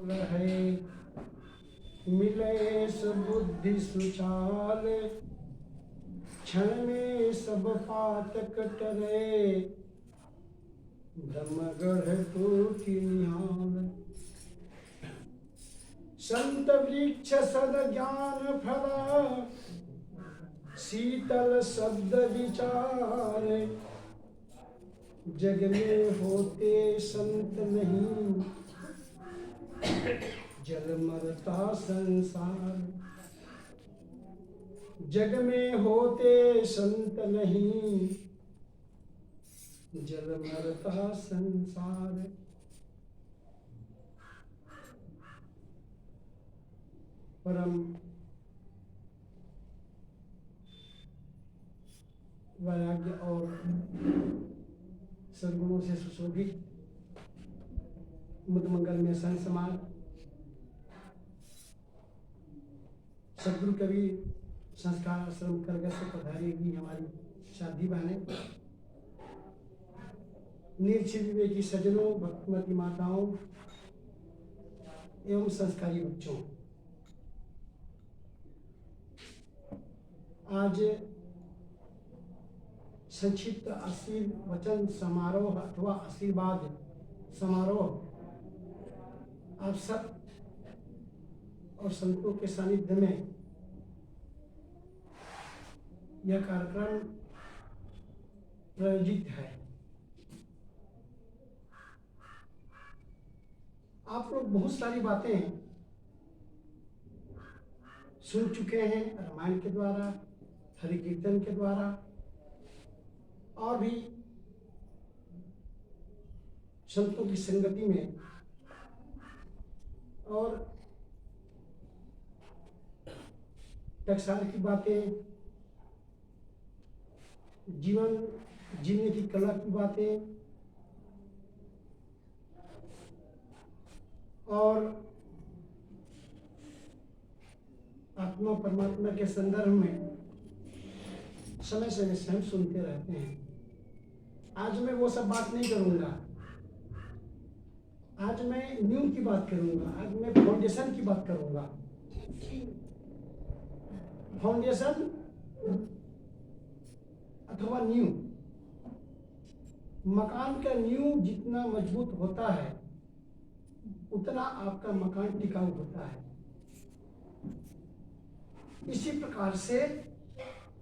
है मिले बुद्धि सुचाल, क्षण में सब पातक टरे, ब्रह्मगढ़ टूटी निहाल। संत वृक्ष सद ज्ञान फला, शीतल शब्द विचार, जग में होते संत नहीं, जल मरता संसार। जग में होते संत नहीं, जल मरता संसार। परम वैराग्य और सद्गुणों से सुशोभित मुदमंगल में संत समाज, सदगुरु कवि संस्कार आश्रम करगत से पधारेगी हमारी शादी बहने, निर्छिद विवेकी सज्जनों, भक्तिमती माताओं एवं संस्कारी बच्चों। आज संक्षिप्त आशीर्वचन समारोह अथवा आशीर्वाद समारोह आप सब और संतों के सानिध्य में यह कार्यक्रम प्रायोजित है। आप लोग बहुत सारी बातें सुन चुके हैं रामायण के द्वारा, हरि कीर्तन के द्वारा, और भी संतों की संगति में, और टकसाल की बातें, जीवन जीने की कला की बातें, और आत्मा परमात्मा के संदर्भ में समय समय से हम सुनते रहते हैं। आज मैं वो सब बात नहीं करूंगा। आज मैं न्यू की बात करूंगा। आज मैं फाउंडेशन की बात करूंगा। फाउंडेशन अथवा न्यू, मकान का न्यू जितना मजबूत होता है उतना आपका मकान टिकाऊ होता है। इसी प्रकार से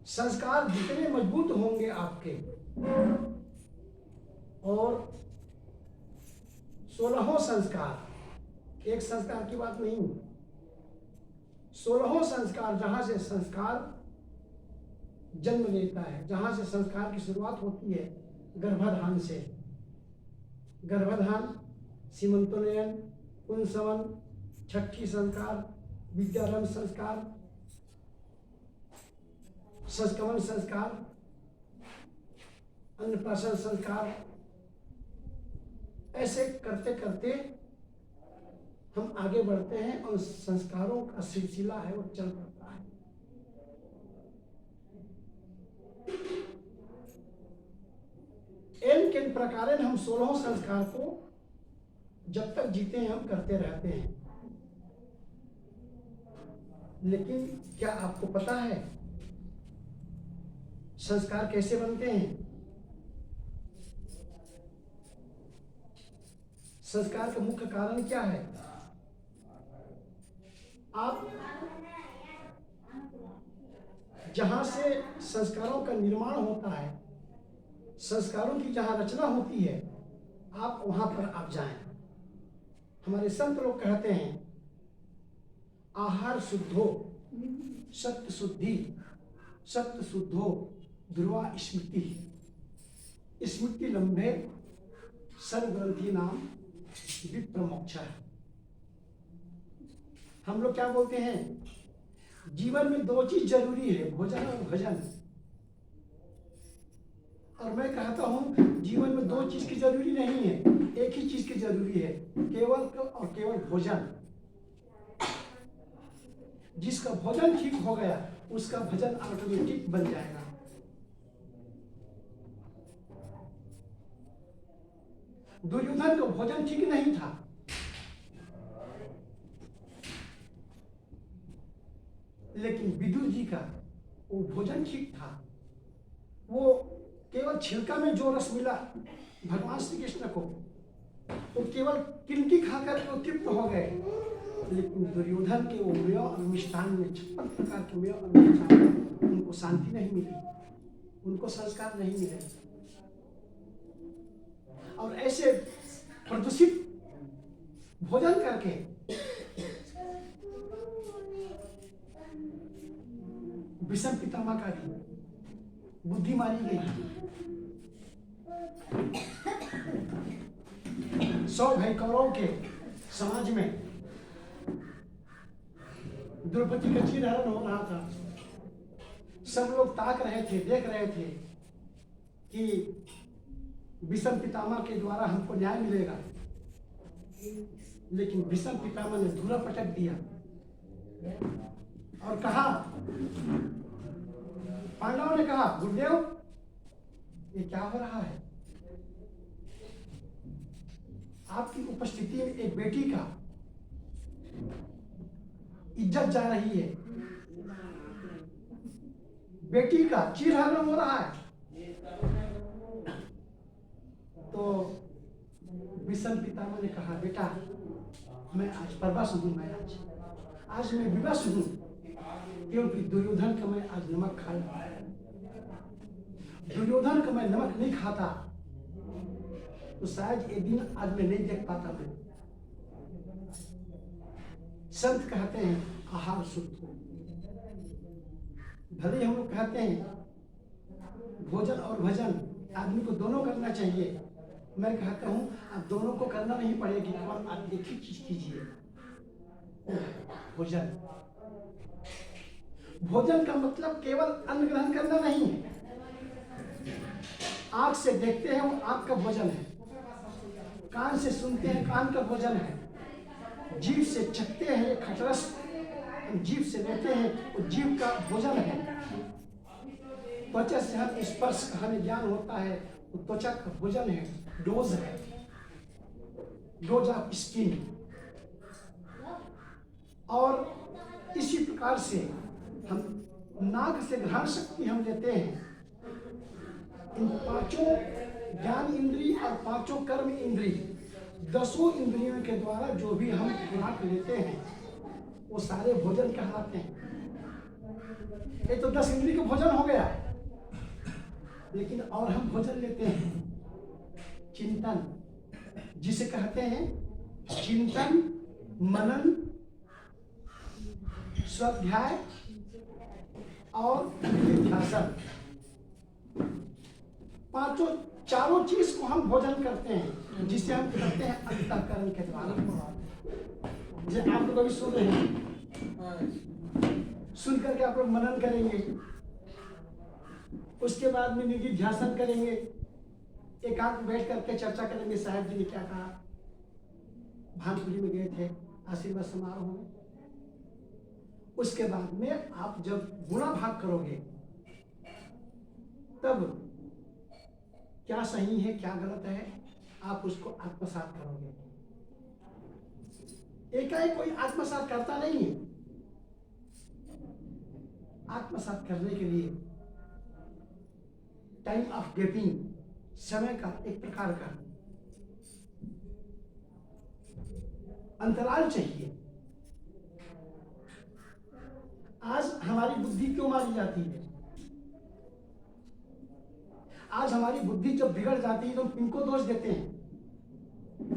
संस्कार जितने मजबूत होंगे आपके, और 16 संस्कार, एक संस्कार की बात नहीं, 16 संस्कार, जहां से संस्कार जन्म लेता है, जहां से संस्कार की शुरुआत होती है, गर्भाधान से। गर्भाधान, सीमंतोन्नयन, पुंसवन, छठी संस्कार, विद्यारंभ संस्कार, संस्करण संस्कार, अन्नप्राशन संस्कार, ऐसे करते करते हम आगे बढ़ते हैं और संस्कारों का सिलसिला है वो चल पड़ता है। इन किन प्रकार हम 16 संस्कार को जब तक जीते हैं हम करते रहते हैं। लेकिन क्या आपको पता है संस्कार कैसे बनते हैं? संस्कार का मुख्य कारण क्या है? आप जहां से संस्कारों का निर्माण होता है, संस्कारों की जहां रचना होती है, आप वहां पर आप जाएं। हमारे संत लोग कहते हैं, आहार शुद्धो सत्य शुद्धि, सत्य शुद्धो ध्रुवा स्मृति, स्मृति लंबे सर्वग्रंथि नाम विप्र मोक्ष। हम लोग क्या बोलते हैं? जीवन में 2 चीज जरूरी है, भोजन और भजन। और मैं कहता हूं जीवन में 2 चीज की जरूरी नहीं है, एक ही चीज की जरूरी है, केवल और केवल भोजन। जिसका भोजन ठीक हो गया उसका भजन ऑटोमेटिक बन जाएगा। दुर्योधन का भोजन ठीक नहीं था, लेकिन विदुर जी का वो भोजन ठीक था। वो केवल छिलका में जो रस मिला भगवान श्री कृष्ण को, वो केवल किनकी खाकर वो तृप्त हो गए। लेकिन दुर्योधन के वो मेय और मिष्ठान में 56 प्रकार के मेय और मिष्ठान, उनको शांति नहीं मिली, उनको संस्कार नहीं मिले। और ऐसे प्रदूषित भोजन करके भीष्म पितामह का भी बुद्धि मारी गई। 100 भाई कौरव के समाज में द्रौपदी का चीरहरण हो रहा था। सब लोग ताक रहे थे, देख रहे थे कि भीष्म पितामह के द्वारा हमको न्याय मिलेगा। लेकिन भीष्म पितामह ने धूला पटक दिया और कहा, पांडवों ने कहा, गुरुदेव ये क्या हो रहा है? आपकी उपस्थिति में एक बेटी का इज्जत जा रही है, बेटी का चीरहरण हो रहा है। तो भीष्म पितामह ने कहा, बेटा मैं आज परवश हूं, मैं आज मैं विवश हूं, क्योंकि दुर्योधन का मैं आज नमक खाया। दुर्योधन का मैं नमक नहीं खाता तो शायद ये दिन आज मैं नहीं देख पाता। मैं संत कहते हैं आहार शुद्ध हो। भले हम लोग कहते हैं भोजन और भजन आदमी को दोनों करना चाहिए, मैं कहता हूं आप दोनों को करना नहीं पड़ेगी, और आप एक ही चीज कीजिए, भोजन। भोजन का मतलब केवल अन्न ग्रहण करना नहीं है। आंख से देखते हैं वो आंख का भोजन है, कान से सुनते हैं कान का भोजन है, जीभ से चखते हैं ये खटरस जीभ से लेते हैं वो जीभ का भोजन है, त्वचा से हम स्पर्श का हमें ज्ञान होता है वो त्वचा का भोजन है, डोज है, डोज ऑफ स्किन। और इसी प्रकार से हम नाक से घ्राण शक्ति हम लेते हैं। इन पांचों ज्ञान इंद्रिय और पांचों कर्म इंद्रिय, 10 इंद्रियों के द्वारा जो भी हम खुराक लेते हैं वो सारे भोजन कहलाते हैं। ये तो 10 इंद्रिय का भोजन हो गया, लेकिन और हम भोजन लेते हैं चिंतन, जिसे कहते हैं चिंतन, मनन, स्वाध्याय और निधिध्यासन। चारों चीज को हम भोजन करते हैं, जिसे हम करते हैं अंतःकरण के द्वारा। जैसे आप लोग अभी सुन रहे हैं, सुन करके आप लोग मनन करेंगे, उसके बाद में निधिध्यासन करेंगे, एकांत बैठ करके चर्चा करेंगे साहब जी ने क्या कहा, भानपुरी में गए थे आशीर्वाद समारोह में। उसके बाद में आप जब गुणा भाग करोगे तब क्या सही है क्या गलत है आप उसको आत्मसात करोगे। एकाएक कोई आत्मसात करता नहीं है। आत्मसात करने के लिए टाइम ऑफ गैपिंग, समय का एक प्रकार का अंतराल चाहिए। आज हमारी बुद्धि क्यों मारी जाती है? आज हमारी बुद्धि जब बिगड़ जाती है तो हम किनको दोष देते हैं?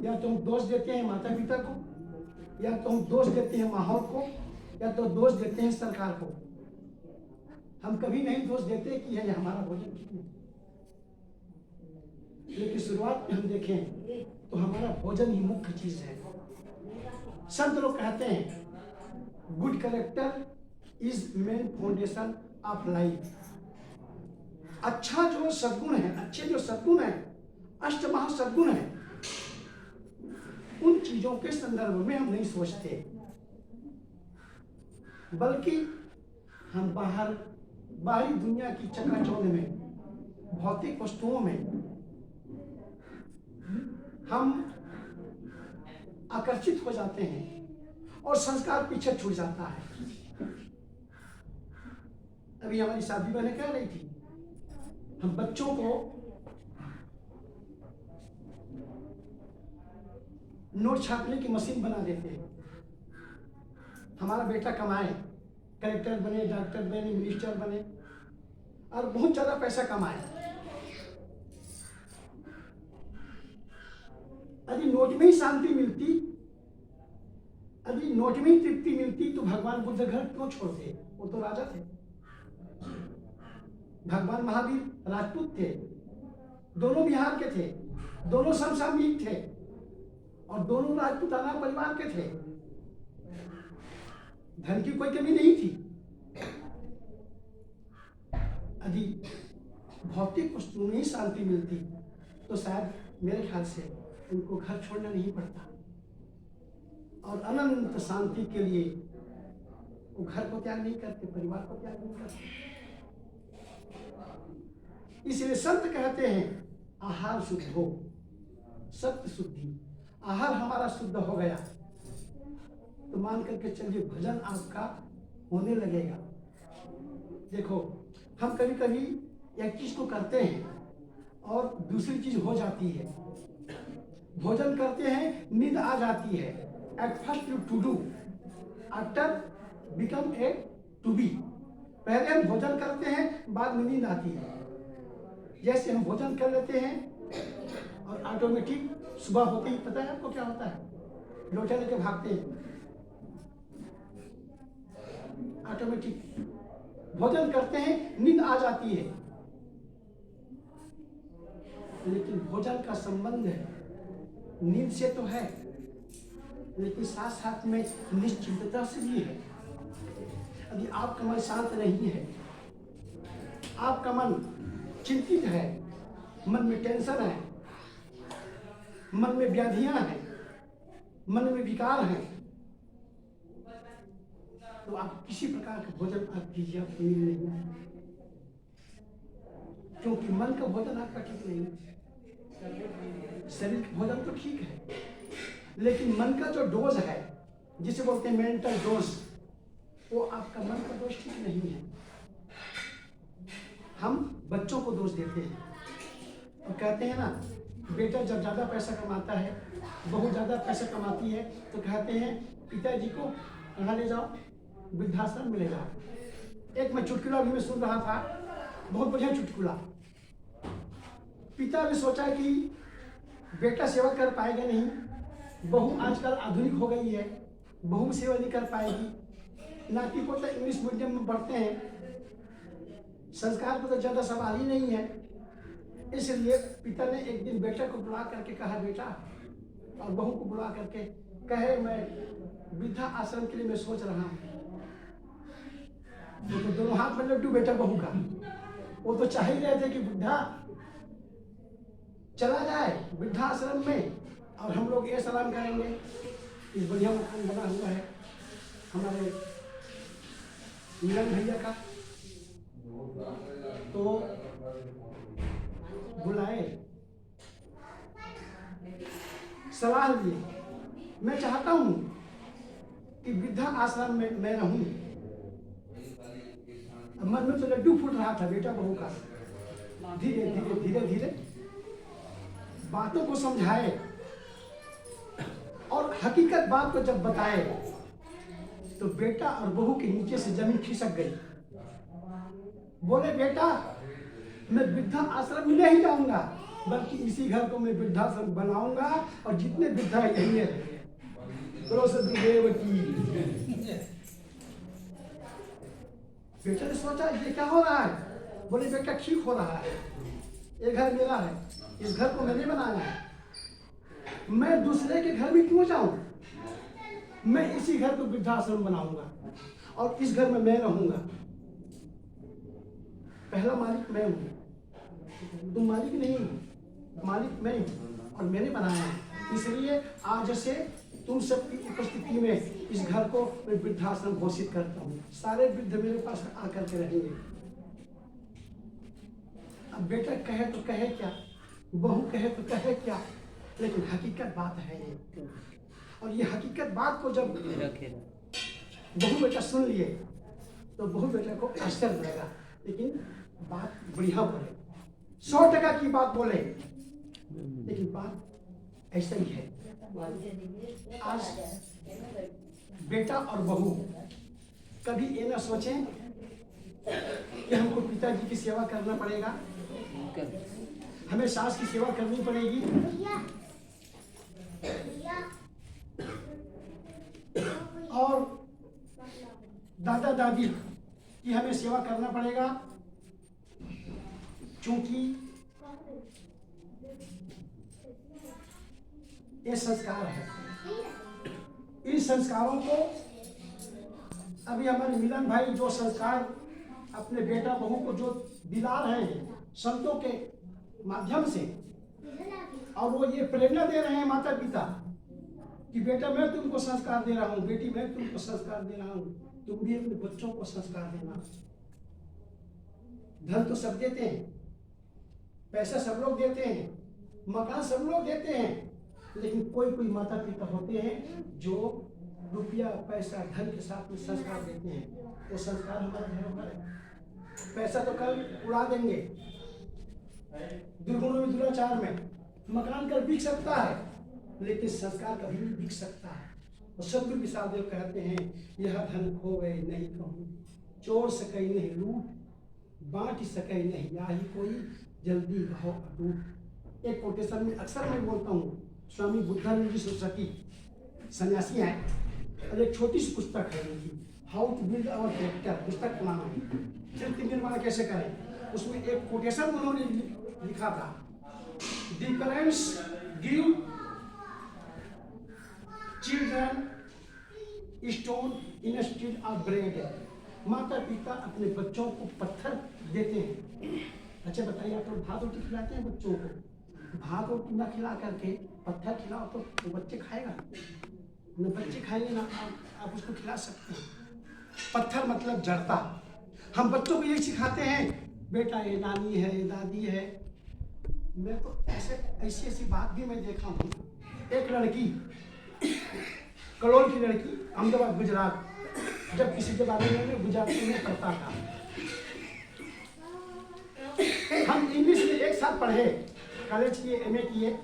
या तो हम दोष देते हैं माता पिता को, या तो हम दोष देते हैं माहौल को, या तो दोष देते हैं सरकार को। हम कभी नहीं दोष देते कि यह हमारा भोजन ठीक है। लेकिन शुरुआत में हम देखें तो हमारा भोजन ही मुख्य चीज है। संत लोग कहते हैं good character is main foundation of life. अच्छा जो सद्गुण है, अच्छे जो सद्गुण है, अष्टमहा सद्गुण है, उन चीजों के संदर्भ में हम नहीं सोचते, बल्कि हम बाहरी दुनिया की चकाचौंध में, भौतिक वस्तुओं में हम आकर्षित हो जाते हैं और संस्कार पीछे छूट जाता है। अभी हमारी साथी बहनें कह रही थी, हम बच्चों को नोट छापने की मशीन बना देते हैं। हमारा बेटा कमाए, कलेक्टर बने, डॉक्टर बने, मिनिस्टर बने और बहुत ज्यादा पैसा कमाए। यदि नोट में ही शांति मिलती, यदि नोट में ही तृप्ति मिलती तो भगवान बुद्ध घर क्यों छोड़ते? वो तो राजा थे। भगवान महावीर राजपूत थे, दोनों बिहार के थे, दोनों समसामयिक थे और दोनों राजपूताना परिवार के थे। धन की कोई कमी नहीं थी। यदि भौतिक वस्तुओं में ही शांति मिलती तो शायद मेरे ख्याल से उनको घर छोड़ना नहीं पड़ता और अनंत शांति के लिए वो घर को त्याग नहीं करते, परिवार को त्याग नहीं करते। इसलिए संत कहते हैं आहार शुद्ध हो, सत्य शुद्धि। आहार हमारा शुद्ध हो गया तो मान करके चलिए भजन आपका होने लगेगा। देखो हम कभी कभी एक चीज को करते हैं और दूसरी चीज हो जाती है। भोजन करते हैं, नींद आ जाती है। At first you to do, after become a to be. पहले हम भोजन करते हैं, बाद में नींद आती है। जैसे हम भोजन कर लेते हैं और ऑटोमेटिक सुबह होते ही पता है आपको क्या होता है? लोटा लेके भागते हैं। ऑटोमेटिक भोजन करते हैं, नींद आ जाती है। लेकिन भोजन का संबंध नींद से तो है, लेकिन साथ साथ में निश्चिंतता से भी है। यदि आपका मन शांत नहीं है, आपका मन चिंतित है, मन में टेंशन है, मन में व्याधियां हैं, मन में विकार हैं, तो आप किसी प्रकार का भोजन आप कीजिए, आपको नींद नहीं आएगी। क्योंकि मन का भोजन आपका ठीक नहीं है। शरीर का भोजन तो ठीक है, लेकिन मन का जो डोज है, जिसे बोलते हैं मेंटल डोज, वो आपका मन का दोष ठीक नहीं है। हम बच्चों को दोष देते हैं और कहते हैं ना, बेटा जब ज्यादा पैसा कमाता है, बहू ज्यादा पैसा कमाती है, तो कहते हैं पिताजी को कहाँ ले जाओ, वृद्धाश्रम में ले जाओ। एक मैं चुटकुला भी मैं सुन रहा था, बहुत बढ़िया चुटकुला। पिता ने सोचा कि बेटा सेवा कर पाएगा नहीं, बहू आजकल आधुनिक हो गई है, बहू सेवा नहीं कर पाएगी। नाती पोता इंग्लिश मीडियम में पढ़ते हैं, संस्कार को तो ज्यादा सवाल ही नहीं है। इसलिए पिता ने एक दिन बेटा को बुला करके कहा, बेटा, और बहू को बुला करके कहे, मैं वृद्धा आश्रम के लिए मैं सोच रहा हूँ। तो दोनों हाथ में लड्डू बेटा बहू का, वो तो चाह ही रहे थे कि वृद्धा चला जाए वृद्धाश्रम में और हम लोग ये सलाम करेंगे। इस बढ़िया मकान बना हुआ है हमारे मिलन भैया का, तो बुलाए, सलाह दिए। मैं चाहता हूं कि वृद्धा आश्रम में मैं रहूं। मन में तो लड्डू फूट रहा था बेटा बहू का। धीरे धीरे धीरे धीरे बातों को समझाए और हकीकत बात को जब बताए तो बेटा और बहू के नीचे से जमीन खिसक गई। बोले, बेटा, मैं वृद्धा आश्रम में नहीं जाऊंगा, बल्कि इसी घर को मैं वृद्धाश्रम बनाऊंगा और जितने वृद्धा यही रहेंगे। बेटा ने सोचा ये क्या हो रहा है? बोले, बेटा, ठीक हो रहा है, ये घर मेरा है, इस घर को मैंने बनाया है, मैं दूसरे के घर में क्यों जाऊं? मैं इसी घर को वृद्धाश्रम बनाऊंगा और इस घर में मैं रहूंगा। पहला मालिक मैं हूं, तुम मालिक नहीं हो, मालिक मैं हूं और मैंने बनाया है। इसलिए आज से तुम सबकी उपस्थिति में इस घर को मैं वृद्धाश्रम घोषित करता हूँ। सारे वृद्ध मेरे पास आकर के रहेंगे। अब बेटा कहे तो कहे क्या, बहू कहे तो कहे क्या, लेकिन हकीकत बात है ये। और ये हकीकत बात को जब बहू बेटा सुन लिए तो बहु बेटा को आश्चर्य लगेगा, लेकिन बात बढ़िया बोले, 100% की बात बोले, लेकिन बात ऐसा ही है। आज बेटा और बहू कभी ये ना सोचें कि हमको पिताजी की सेवा करना पड़ेगा, हमें सास की सेवा करनी पड़ेगी, और दादा दादी की हमें सेवा करना पड़ेगा, क्योंकि ये संस्कार है। इन संस्कारों को अभी हमारे मिलन भाई जो संस्कार अपने बेटा बहू को जो दिला रहे हैं संतों के माध्यम से, और वो ये प्रेरणा दे रहे हैं माता पिता कि बेटा मैं तुमको संस्कार दे रहा हूँ, बेटी मैं तुमको संस्कार दे रहा हूँ, तुम भी अपने बच्चों को संस्कार देना। धन तो सब देते हैं, पैसा सब लोग देते हैं, मकान सब लोग देते हैं, लेकिन कोई कोई माता पिता होते हैं जो रुपया पैसा धन के साथ में संस्कार देते हैं। वो संस्कार हमारे घरों पर है। पैसा तो कल उड़ा देंगे, दुर्गुणों में दुराचार में, मकान कल बिक सकता है, लेकिन संस्कार कभी भी बिक सकता है। और सतगुरु विशाल देव कहते हैं, यह धन खोवे नहीं कहूँ, चोर सके नहीं लूट, बांट सके नहीं याही कोई, जल्दी रहो अटूट। एक कोटेशन में अक्सर मैं बोलता हूँ, स्वामी बुद्धानंद जी सरस्वती सन्यासी हैं, और एक छोटी सी पुस्तक है उनकी, how to build our character, पुस्तक का नाम है, चरित्र निर्माण कैसे करें। उसमें एक कोटेशन उन्होंने लिखा था, the parents give children stone instead of bread. माता पिता अपने बच्चों को पत्थर देते हैं। अच्छा बताइए, आप लोग भात रोटी खिलाते हैं बच्चों को, भात रोटी ना खिला करके पत्थर खिलाओ तो वो बच्चे खाएगा न, बच्चे खाएंगे ना आप उसको खिला सकते हैं। पत्थर मतलब जड़ता। हम बच्चों को यही सिखाते हैं, बेटा ये नानी है ये दादी है। मैं तो ऐसी ऐसी बात भी मैं देखा हूँ। एक लड़की, कलोल की लड़की, अहमदाबाद गुजरात, जब किसी के बारे में गुजराती में पढ़ता था, हम इंग्लिश में एक साथ पढ़े, कॉलेज किए, एमए किए,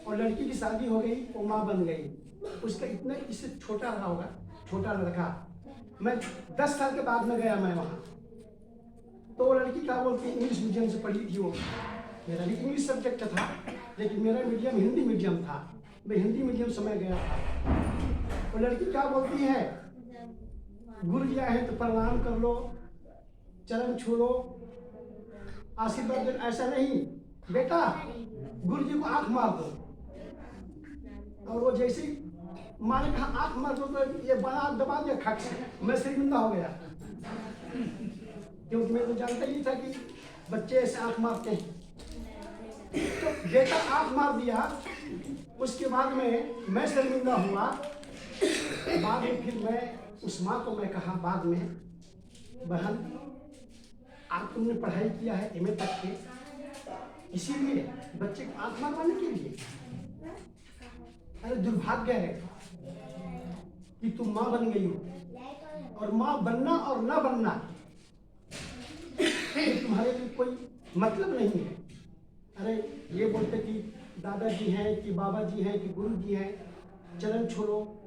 और लड़की की शादी हो गई, वो माँ बन गई। उसका इतना इससे छोटा रहा होगा, छोटा लड़का। मैं 10 साल के बाद में गया मैं वहाँ, तो वो लड़की क्या बोलती, इंग्लिश मीडियम से पढ़ी थी वो, मेरा भी इंग्लिश सब्जेक्ट था, लेकिन मेरा मीडियम हिंदी मीडियम था, मैं हिंदी मीडियम समय गया था। वो लड़की क्या बोलती है, गुरु जी आए तो प्रणाम कर लो, चरण छू लो, आशीर्वाद दो। ऐसा नहीं बेटा, गुरु जी को आंख मार दो। और वो जैसे माँ ने कहा आंख मार दो, तो ये बना दबा दिया, खट से मैं शर्मिंदा हो गया, क्योंकि मैं तो जानता ही था कि बच्चे ऐसे आंख मारते हैं। तो बेटा आंख मार दिया, उसके बाद में मैं शर्मिंदा हुआ। बाद में फिर मैं उस माँ को मैं कहा बाद में, बहन आप तुमने पढ़ाई किया है एमए तक के, इसीलिए बच्चे को आंख मारवाने के लिए? अरे दुर्भाग्य है कि तुम माँ बन गई हो, और माँ बनना और ना बनना तुम्हारे लिए कोई मतलब नहीं है। अरे ये बोलते कि दादाजी हैं कि बाबा जी हैं कि गुरु जी हैं, चरण छोड़ो,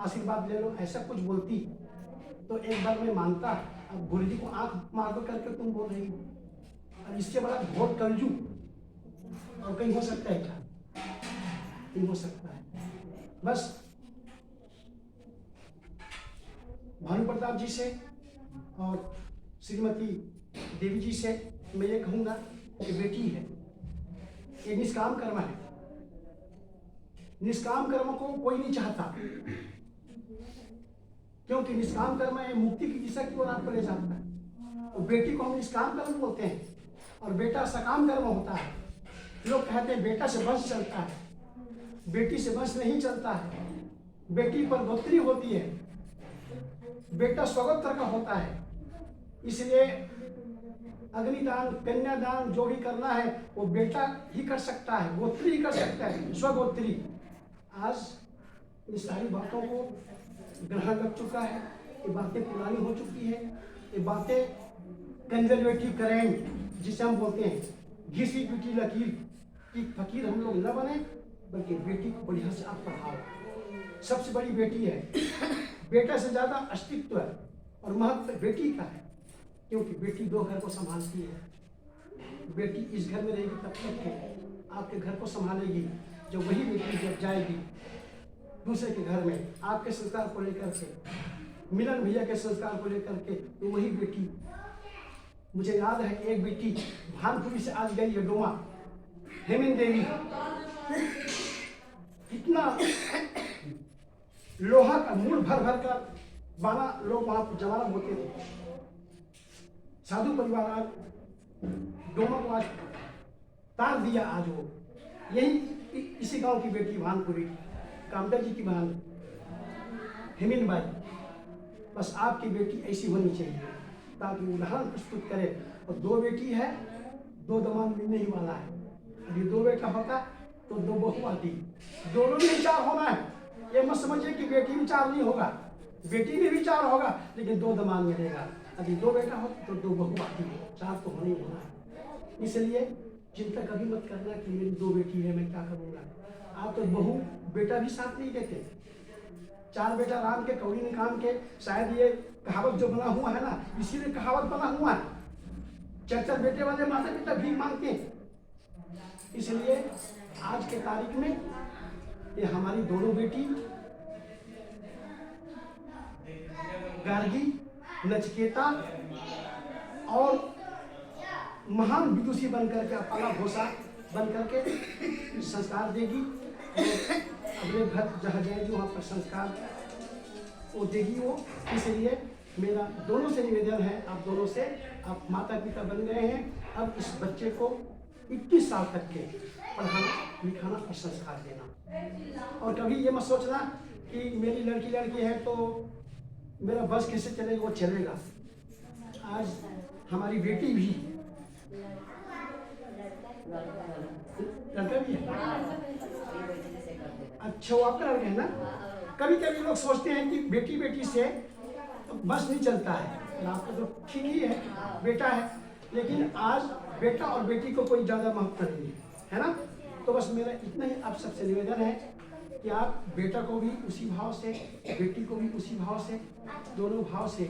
आशीर्वाद ले लो, ऐसा कुछ बोलती तो एक बार मैं मानता। अब गुरु जी को आंख मार दो करके तुम बोल रही हो, और इससे बड़ा बहुत कलजू और कहीं हो सकता है क्या? नहीं हो सकता है। बस भानु प्रताप जी से और श्रीमती देवी जी से मैं ये कहूँगा कि बेटी है, ये निष्काम कर्म है। निष्काम कर्म को कोई नहीं चाहता, क्योंकि निष्काम कर्म है मुक्ति की दिशा की ओर आपको ले जाता है। और बेटी को हम निष्काम कर्म बोलते हैं, और बेटा सकाम कर्म होता है। लोग कहते हैं बेटा से वंश चलता है, बेटी से वंश नहीं चलता है। बेटी पर गोत्री होती है, बेटा स्वगोत्र का होता है। इसलिए अग्निदान, कन्यादान जो भी करना है वो बेटा ही कर सकता है, गोत्री ही कर सकता है, स्वगोत्री। आज इन सारी बातों को ग्रहण लग चुका है। ये बातें पुरानी हो चुकी है। ये बातें कंजर्वेटिव करेंट जिसे हम बोलते हैं, घिसी पिटी लकीर की फकीर हम लोग न बने, बल्कि बेटी को बढ़िया से आप पढ़ाओ। सबसे बड़ी बेटी है, बेटा से ज्यादा अस्तित्व और महत्व बेटी का है, क्योंकि बेटी दो घर को संभालती है। बेटी इस घर में रहेगी तब तक है, आपके घर को संभालेगी। जब वही बेटी जब जाएगी दूसरे के घर में आपके संस्कार को लेकर के, मिलन भैया के संस्कार को लेकर के, तो वही बेटी, मुझे याद है एक बेटी भानपुरी से आज गई है डोमा, हेमन देवी, कितना लोहा का मूल भर भर कर बाना लोग वहां जमाना होते थे। साधु परिवार आज डोमा को आज तार दिया। आज वो यही इसी गांव की बेटी भानपुरी, कामदर जी की बहन हेमिन बाई। बस आपकी बेटी ऐसी होनी चाहिए ताकि उदाहरण प्रस्तुत करे। और दो बेटी है, दो दमाद मिलने ही वाला है। अभी दो बेटा होता तो दो बहू आती, दोनों में विचार होना है। ये मत समझिए कि बेटी में चार नहीं होगा, बेटी में भी चार होगा, लेकिन दो दमाद मिलेगा। अभी दो बेटा हो तो दो बहू आती है, चार तो होने ही होना है। इसलिए चिंता कभी मत करना कि मेरी दो बेटी है मैं क्या करूँगा। आप तो बहू बेटा भी साथ नहीं देते। चार बेटा राम के कौड़ी निकाम के, शायद ये कहावत जो बना हुआ है ना, इसीलिए कहावत बना हुआ है। चार बेटे वाले माता पिता भीख मांगते हैं। इसलिए आज के तारीख में ये हमारी दोनों बेटी गार्गी, नचिकेता और महान विदुषी बनकर के, अपाला घोषा बनकर के संस्कार देगी। और अगले घर जहाँ जाएगी वहाँ पर संस्कार वो देगी वो। इसलिए मेरा दोनों से निवेदन है, आप दोनों से, आप माता पिता बन गए हैं, अब इस बच्चे को 21 साल तक के पढ़ाना लिखाना और संस्कार देना। और कभी ये मत सोचना कि मेरी लड़की है तो मेरा बस कैसे चलेगा, वो चलेगा। आज हमारी बेटी भी, लड़का भी है, अच्छा वो आपका लड़का है ना। कभी कभी लोग सोचते हैं कि बेटी बेटी से तो बस नहीं चलता है, आपका तो ठीक ही है, बेटा है, लेकिन आज बेटा और बेटी को कोई ज़्यादा महत्व नहीं है ना। तो बस मेरा इतना ही आप सबसे निवेदन है कि आप बेटा को भी उसी भाव से, बेटी को भी उसी भाव से, दोनों भाव से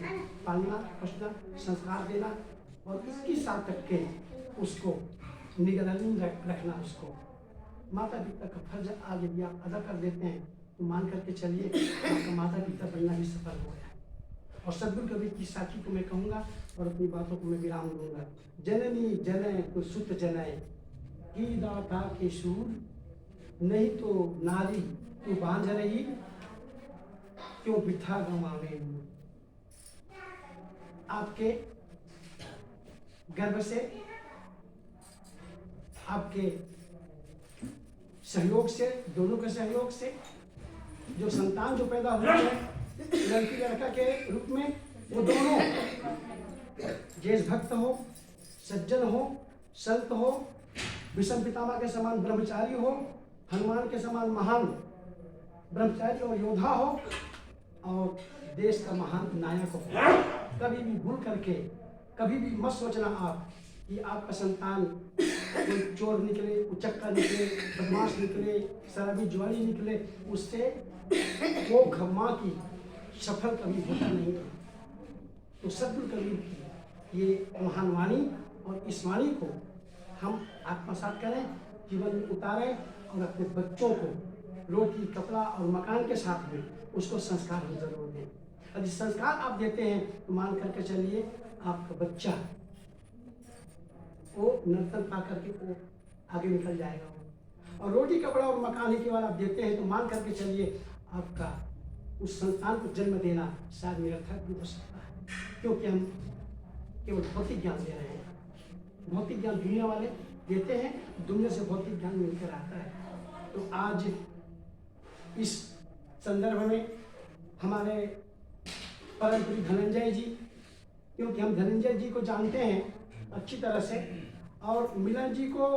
पालना पोसना संस्कार देना और 21 साल तक के उसको निगरानी रखना। उसको माता पिता का फर्ज आज यदि आप अदा कर देते हैं तो मान करके चलिए आपका माता पिता बनना भी सफल हो गया। और सद्गुरु कबीर की साखी को मैं कहूँगा और अपनी बातों को मैं विराम दूंगा। जननी जनय तो सुत जनय की दाता के सूर, नहीं तो नारी तू बांझ रही क्यों बिथा गंवावे। आपके गर्भ से, आपके सहयोग से, दोनों के सहयोग से जो संतान जो पैदा हुई है लड़की लड़का के रूप में, वो दोनों देशभक्त हो, सज्जन हो, संत हो, विषम पितामह के समान ब्रह्मचारी हो, हनुमान के समान महान ब्रह्मचारी और योद्धा हो और देश का महान नायक हो। कभी भी भूल करके कभी भी मत सोचना आप कि आपका संतान कोई चोर निकले, उचक्का निकले, बदमाश निकले, शराबी जुआरी निकले, उससे वो घम्मा की सफल कभी होता नहीं था। तो सद्गुरु कबीर की ये महान वाणी और इस वाणी को हम आत्मसात करें, जीवन में उतारें और अपने बच्चों को रोटी कपड़ा और मकान के साथ में उसको संस्कार हम जरूर दें। यदि संस्कार आप देते हैं तो मान करके चलिए आपका बच्चा वो नर्तन पा करके वो आगे निकल जाएगा। और रोटी कपड़ा और मकान ही केवल आप देते हैं तो मान करके चलिए आपका उस संतान को जन्म देना शायद निरर्थक भी हो सकता है, क्योंकि हम केवल भौतिक ज्ञान दे रहे हैं। भौतिक ज्ञान दुनिया वाले देते हैं, दुनिया से भौतिक ज्ञान मिलकर आता है। तो आज इस संदर्भ में हमारे परम पूज्य धनंजय जी, क्योंकि हम धनंजय जी को जानते हैं अच्छी तरह से, और मिलन जी को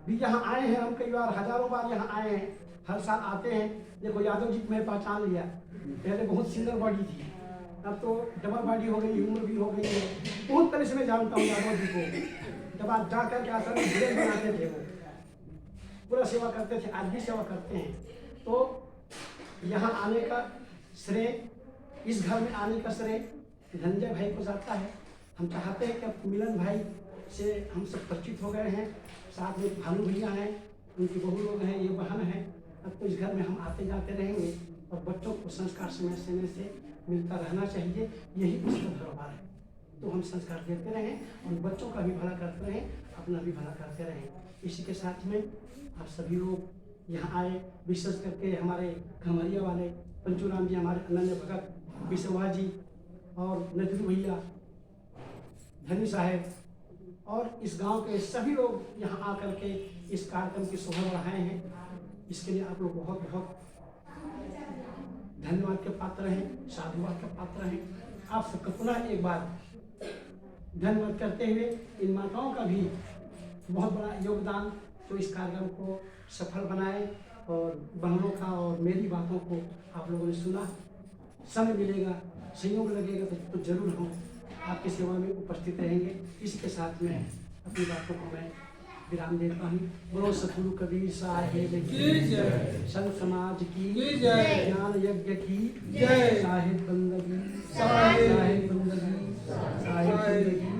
भी यहाँ आए हैं, हम कई बार हजारों बार यहाँ आए हैं, हर साल आते हैं। देखो यादव जी को मैं पहचान लिया, पहले बहुत सुंदर बॉडी थी, अब तो डबल बॉडी हो गई, उम्र भी हो गई है। बहुत तरह से मैं जानता हूँ यादव जी को। जब आप जाकर के आश्रम में भोजन बनाते थे, वो पूरा सेवा करते थे, आज भी सेवा करते हैं। तो यहाँ आने का श्रेय, इस घर में आने का श्रेय धनंजय भाई को जाता है। हम चाहते हैं कि अब मिलन भाई से हम सब परिचित हो गए हैं, साथ में भानु भैया हैं, उनकी बहू लोग हैं, ये बहन है। अब तो इस घर में हम आते जाते रहेंगे और बच्चों को संस्कार समय समय से मिलता रहना चाहिए, यही उसका धरोहर है। तो हम संस्कार देते रहें और बच्चों का भी भला करते रहें, अपना भी भला करते रहें। इसी के साथ में आप सभी लोग यहाँ आए, विशेष करके हमारे खमरिया वाले पंचूराम जी, हमारे अनन्य भगत विश्वा जी और नजरू भैया, धनी साहेब और इस गांव के सभी लोग यहाँ आकर के इस कार्यक्रम की शोभा बढ़ाए हैं। इसके लिए आप लोग बहुत बहुत धन्यवाद के पात्र हैं, साधुवाद के पात्र हैं। आप सबका पुनः एक बार धन्यवाद करते हुए इन माताओं का भी बहुत बड़ा योगदान जो इस कार्यक्रम को सफल बनाए, और बहनों का और मेरी बातों को आप लोगों ने सुना। समय मिलेगा, संयोग लगेगा तो जरूर हम आपकी सेवा में उपस्थित रहेंगे। इसके साथ में अपनी बातों को मैं विराम देता हूँ। बोलो सतगुरु कबीर साहिब की जय, संत समाज की जय, ज्ञान यज्ञ की जय, साहिब बंदगी, साहिब बंदगी, साहिब बंदगी।